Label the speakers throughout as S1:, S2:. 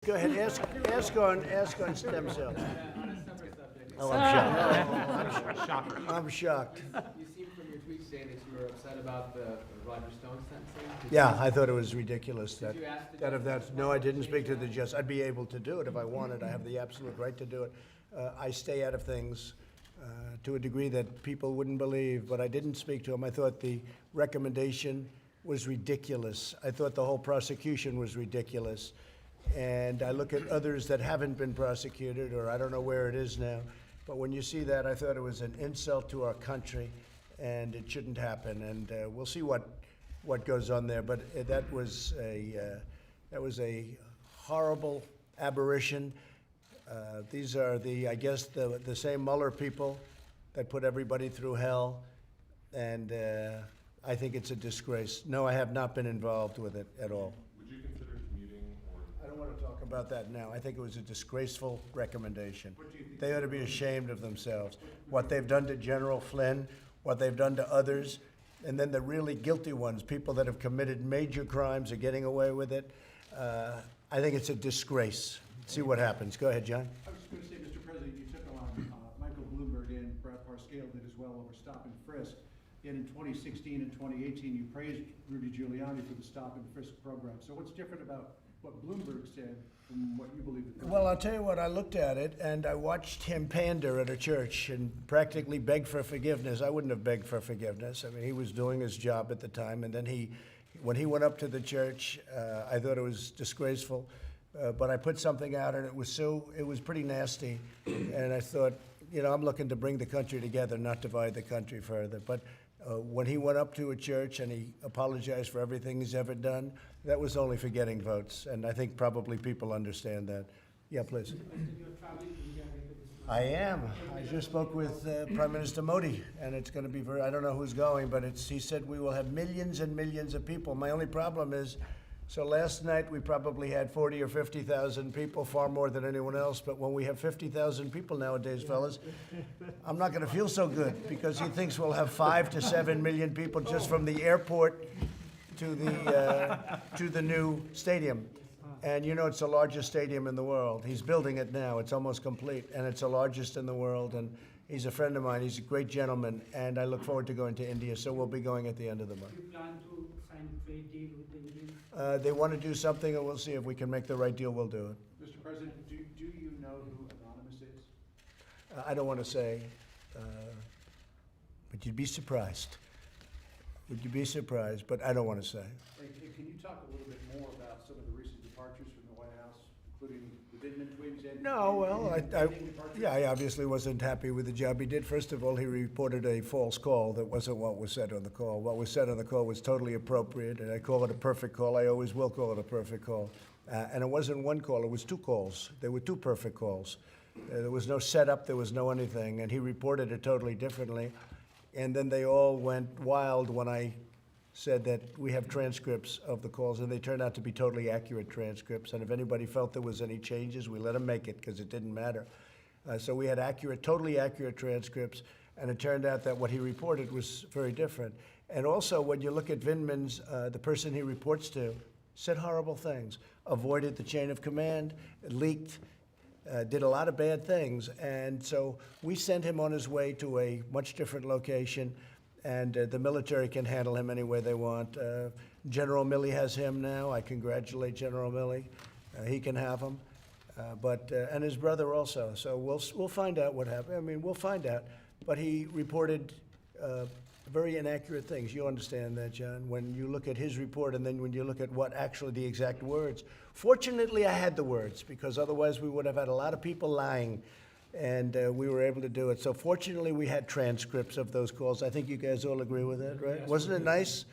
S1: Go ahead, ask on stem cells.
S2: On a separate subject.
S1: Oh, I'm shocked. I'm shocked.
S2: You seem from your tweets saying that you were upset about the Roger Stone sentencing.
S1: Yeah, I thought it was ridiculous
S2: Did you ask the
S1: that if
S2: judge
S1: that's, no, I didn't speak to the judge. I'd be able to do it if I wanted. I have the absolute right to do it. I stay out of things to a degree that people wouldn't believe, but I didn't speak to him. I thought the recommendation was ridiculous. I thought the whole prosecution was ridiculous. And I look at others that haven't been prosecuted, or I don't know where it is now. But when you see that, I thought it was an insult to our country, and it shouldn't happen. And we'll see what goes on there. But that was a horrible aberration. These are I guess the same Mueller people that put everybody through hell, and I think it's a disgrace. No, I have not been involved with it at all.
S3: Would you consider commuting or?
S1: I don't want to talk about that now. I think it was a disgraceful recommendation. They ought to be ashamed of themselves. What they've done to General Flynn, what they've done to others, and then the really guilty ones, people that have committed major crimes are getting away with it. I think it's a disgrace. See what happens. Go ahead, John.
S4: I was just going to say, Mr. President, you took on Michael Bloomberg, and Brad Parscale did as well over stop and frisk. Yet in 2016 and 2018, you praised Rudy Giuliani for the stop and frisk program. So what's different about what Bloomberg said from what you believe?
S1: Well, I'll tell you what, I looked at it, and I watched him pander at a church and practically beg for forgiveness. I wouldn't have begged for forgiveness. I mean, he was doing his job at the time, and then when he went up to the church, I thought it was disgraceful. But I put something out, and it was pretty nasty. And I thought, I'm looking to bring the country together, not divide the country further. But when he went up to a church and he apologized for everything he's ever done, that was only for getting votes. And I think probably people understand that. Yeah, please. I am. I just spoke with Prime Minister Modi, and it's going to be I don't know who's going, but he said we will have millions and millions of people. My only problem is, so last night we probably had 40 or 50,000 people, far more than anyone else. But when we have 50,000 people nowadays, fellas, I'm not going to feel so good, because he thinks we'll have 5 to 7 million people just from the airport to the new stadium. And it's the largest stadium in the world. He's building it now. It's almost complete, and it's the largest in the world. And he's a friend of mine. He's a great gentleman, and I look forward to going to India. So we'll be going at the end of the month.
S5: Do you plan to sign a trade deal with the Indians?
S1: They want to do something, and we'll see if we can make the right deal. We'll do it.
S4: Mr. President, do you know who Anonymous is?
S1: I don't want to say, but you'd be surprised. Would you be surprised? But I don't want to say.
S4: And can you talk a little bit more about some of the recent departures from the White House, including the Vindman tweets?
S1: No, well, I obviously wasn't happy with the job he did. First of all, he reported a false call. That wasn't what was said on the call. What was said on the call was totally appropriate, and I call it a perfect call. I always will call it a perfect call. And it wasn't one call, it was 2 calls. There were 2 perfect calls. There was no setup, there was no anything, and he reported it totally differently. And then they all went wild when I said that we have transcripts of the calls, and they turned out to be totally accurate transcripts. And if anybody felt there was any changes, we let them make it, because it didn't matter. So we had totally accurate transcripts, and it turned out that what he reported was very different. And also, when you look at Vindman's, the person he reports to said horrible things, avoided the chain of command, leaked, did a lot of bad things. And so we sent him on his way to a much different location, and the military can handle him any way they want. General Milley has him now. I congratulate General Milley. He can have him. And his brother also. So we'll find out what happened. I mean, we'll find out. But he reported very inaccurate things. You understand that, John, when you look at his report and then when you look at what actually the exact words. Fortunately, I had the words, because otherwise we would have had a lot of people lying, and we were able to do it. So fortunately, we had transcripts of those calls. I think you guys all agree with that, right? Wasn't it nice?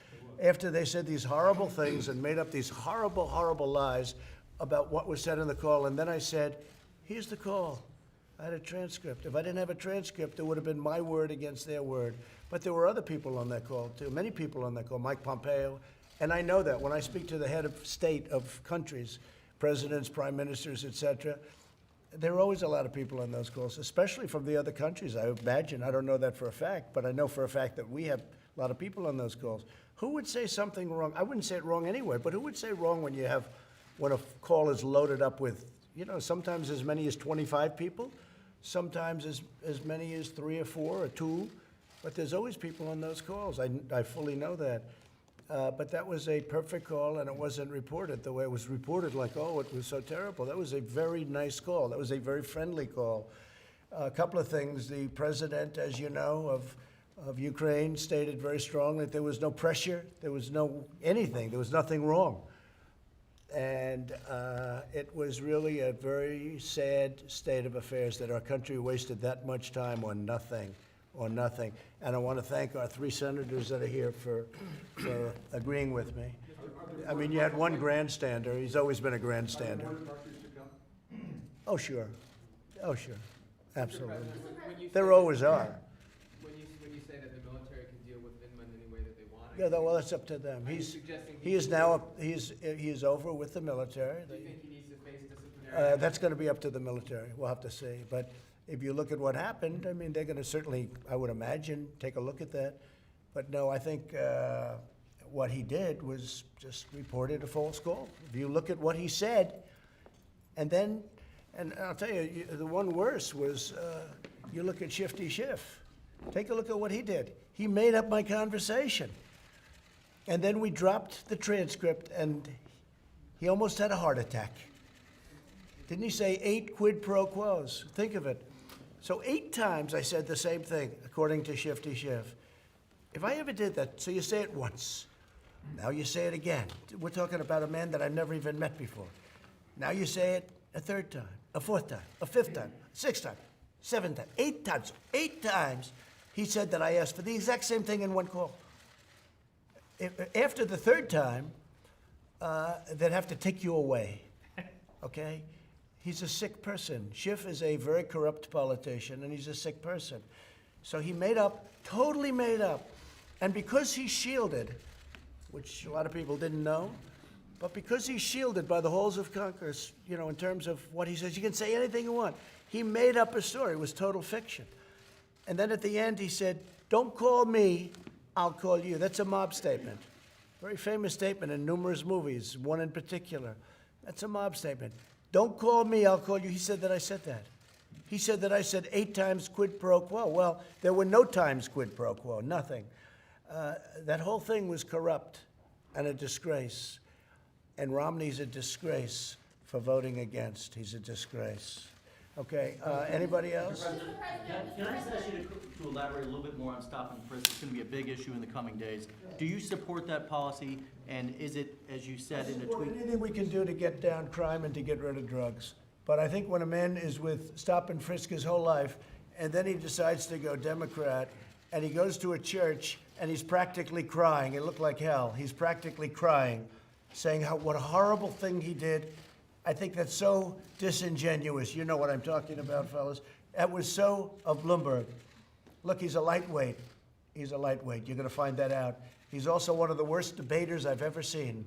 S1: After they said these horrible things and made up these horrible, horrible lies about what was said in the call, and then I said, here's the call. I had a transcript. If I didn't have a transcript, it would have been my word against their word. But there were other people on that call, too, many people on that call, Mike Pompeo. And I know that when I speak to the head of state of countries, presidents, prime ministers, et cetera, there are always a lot of people on those calls, especially from the other countries, I imagine. I don't know that for a fact, but I know for a fact that we have a lot of people on those calls. Who would say something wrong? I wouldn't say it wrong anyway, but who would say wrong when you have when a call is loaded up with, sometimes as many as 25 people, sometimes as many as 3 or 4 or 2, but there's always people on those calls. I fully know that. But that was a perfect call, and it wasn't reported the way it was reported, like, oh, it was so terrible. That was a very nice call. That was a very friendly call. A couple of things. The president, as you know, of Ukraine stated very strongly that there was no pressure, there was no anything, there was nothing wrong. And it was really a very sad state of affairs that our country wasted that much time on nothing. And I want to thank our 3 senators that are here for agreeing with me. I mean, you had one grandstander. He's always been a grandstander.
S4: Are there more departures to come?
S1: Oh, sure. Oh, sure. Absolutely.
S2: When you
S1: There
S2: say-
S1: always are.
S2: When you say that the military can deal with Vindman any way that they want.
S1: Yeah, well, that's up to them.
S2: Are you
S1: He's,
S2: suggesting
S1: he is now, he is over with the military.
S2: Do you think he needs to face disciplinary?
S1: That's going to be up to the military. We'll have to see. But if you look at what happened, I mean, they're going to certainly, I would imagine, take a look at that. But no, I think what he did was just reported a false call. If you look at what he said, and I'll tell you, the one worse was you look at Shifty Schiff. Take a look at what he did. He made up my conversation. And then we dropped the transcript, and he almost had a heart attack. Didn't he say 8 quid pro quos? Think of it. So 8 times I said the same thing, according to Shifty Schiff. If I ever did that, so you say it once. Now you say it again. We're talking about a man that I've never even met before. Now you say it a 3rd time, a 4th time, a 5th time, 6th time, 7th time, 8 times. 8 times he said that I asked for the exact same thing in one call. After the 3rd time, they'd have to take you away, okay? He's a sick person. Schiff is a very corrupt politician, and he's a sick person. So he made up, totally made up. And because he's shielded, which a lot of people didn't know, but because he's shielded by the halls of Congress, in terms of what he says, you can say anything you want. He made up a story. It was total fiction. And then at the end, he said, don't call me, I'll call you. That's a mob statement. Very famous statement in numerous movies, one in particular. That's a mob statement. Don't call me, I'll call you. He said that I said that. He said that I said 8 times quid pro quo. Well, there were no times quid pro quo, nothing. That whole thing was corrupt and a disgrace. And Romney's a disgrace for voting against. He's a disgrace. Okay, anybody else?
S6: Can I just ask you to elaborate a little bit more on stop and frisk? It's going to be a big issue in the coming days. Do you support that policy? And is it, as you said in a tweet?
S1: Anything we can do to get down crime and to get rid of drugs. But I think when a man is with stop and frisk his whole life, and then he decides to go Democrat, and he goes to a church, and he's practically crying. It looked like hell. He's practically crying, saying what a horrible thing he did. I think that's so disingenuous. You know what I'm talking about, fellas. That was so of Bloomberg. Look, he's a lightweight. He's a lightweight. You're going to find that out. He's also one of the worst debaters I've ever seen,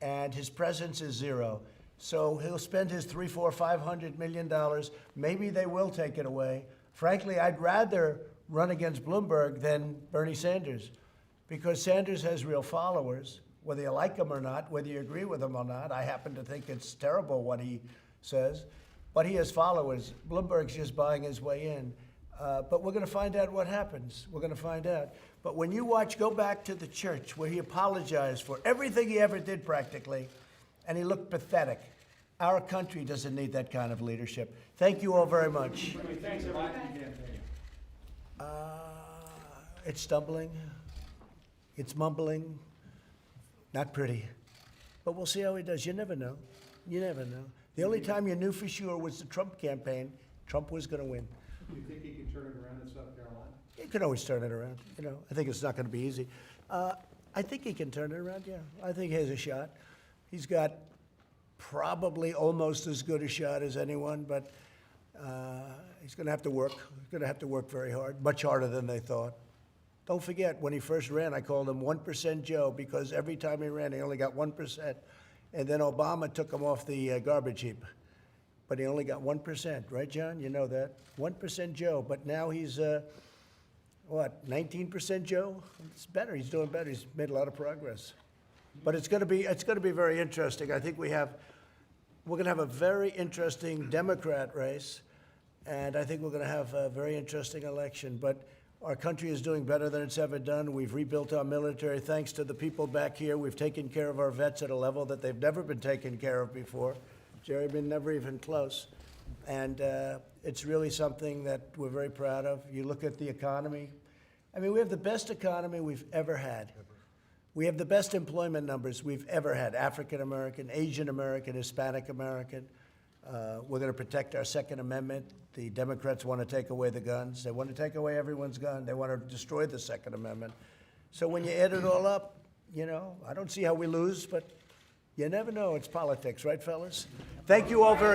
S1: and his presence is 0. So he'll spend his $300, $400, $500 million. Maybe they will take it away. Frankly, I'd rather run against Bloomberg than Bernie Sanders, because Sanders has real followers, whether you like him or not, whether you agree with him or not. I happen to think it's terrible what he says, but he has followers. Bloomberg's just buying his way in. But we're going to find out what happens. We're going to find out. But when you go back to the church where he apologized for everything he ever did practically, and he looked pathetic. Our country doesn't need that kind of leadership. Thank you all very much.
S4: Thanks, everybody.
S1: It's stumbling. It's mumbling. Not pretty. But we'll see how he does. You never know. You never know. The only time you knew for sure was the Trump campaign. Trump was going to win.
S4: Do you think he can turn it around in South Carolina?
S1: He can always turn it around. I think it's not going to be easy. I think he can turn it around, yeah. I think he has a shot. He's got probably almost as good a shot as anyone, but he's going to have to work. He's going to have to work very hard, much harder than they thought. Don't forget, when he first ran, I called him 1% Joe, because every time he ran, he only got 1%. And then Obama took him off the garbage heap. But he only got 1%, right, John? You know that. 1% Joe, but now he's, 19% Joe? It's better. He's doing better. He's made a lot of progress. But it's going to be very interesting. I think we have we're going to have a very interesting Democrat race, and I think we're going to have a very interesting election. But our country is doing better than it's ever done. We've rebuilt our military thanks to the people back here. We've taken care of our vets at a level that they've never been taken care of before. Jerry, been never even close. And it's really something that we're very proud of. You look at the economy. I mean, we have the best economy we've ever had. We have the best employment numbers we've ever had. African American, Asian American, Hispanic American. We're going to protect our Second Amendment. The Democrats want to take away the guns. They want to take away everyone's gun. They want to destroy the Second Amendment. So when you add it all up, you know, I don't see how we lose, but you never know. It's politics, right, fellas? Thank you all very